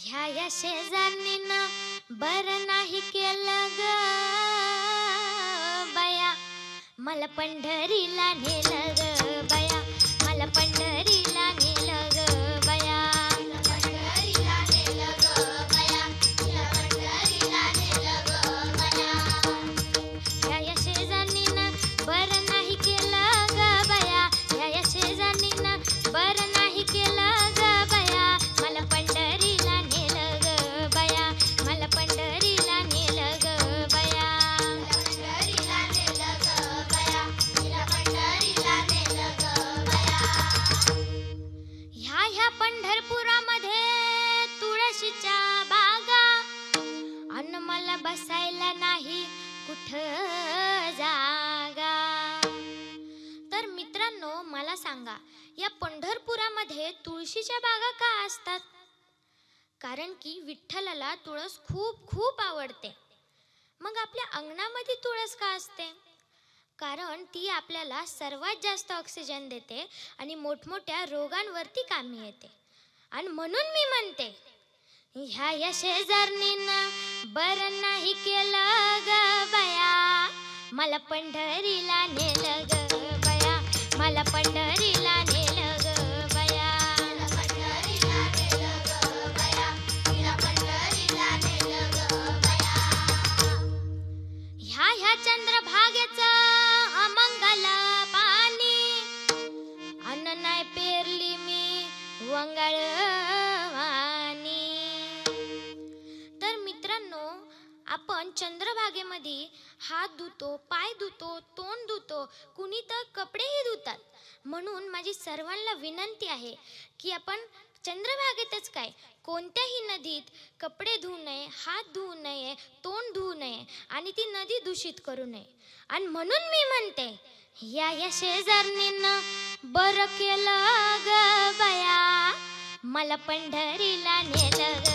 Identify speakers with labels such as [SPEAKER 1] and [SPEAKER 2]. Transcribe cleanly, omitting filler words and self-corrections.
[SPEAKER 1] ह्या शेजारणीनं बरं नाही केलं ग बया, मला पंढरीला नेलं ग बया, मला पंढरीला नेलं ग बया, पंढरीला नेलं ग बया, पंढरीला नेलं ग बया. ह्या शेजारणीनं बरं नाही केलं ग बया, ह्या शेजारणीनं बरं नाही केलं ग बया, मला पंढरीला नेलं ग बया, मला पंढरीला नेलं ग बया, पंढरीला नेलं ग बया, पंढरीला नेलं ग बया. ह्या पंढरपुरामध्ये तुळशीच्या बागा, अन मला बसायला नाही कुठं जागा. तर मित्रांनो, मला सांगा, या पंढरपुरामध्ये तुळशीच्या बागा का असतात? कारण की विठ्ठलाला तुळस खूप खूप आवडते. मग आपल्या अंगणामध्ये तुळस का असते? कारण ती आपल्याला सर्वात जास्त ऑक्सिजन देते आणि मोठमोठ्या रोगांवरती कामी येते. आणि म्हणून मी म्हणते, ह्या शेजारणीनं बरं नाही केलं ग बया, मला पंढरीला नेलं ग बया, मला पंढरीला नेलं ग बया, पंढरीला नेलं ग बया, पंढरीला नेलं ग बया. ह्या चंद्रभागेचं अमंगल पाणी, अन्न नाही पेरली मी वंगाळवानी. तर मित्रांनो, आपण चंद्रभागेमध्ये हात धुतो, पाय धुतो, तोंड धुतो, कुणी तर कपडेही धुतात. म्हणून माझी सर्वांना विनंती आहे की आपण चंद्रभागेतच काय, कोणत्याही नदीत कपडे धुवू नये, हात धुवू नये, तोंड धुवू नये आणि ती नदी दूषित करू नये. आणि म्हणून मी म्हणते, ह्या शेजारणीनं बरं केलं ग बया, मला पंढरीला नेलं ग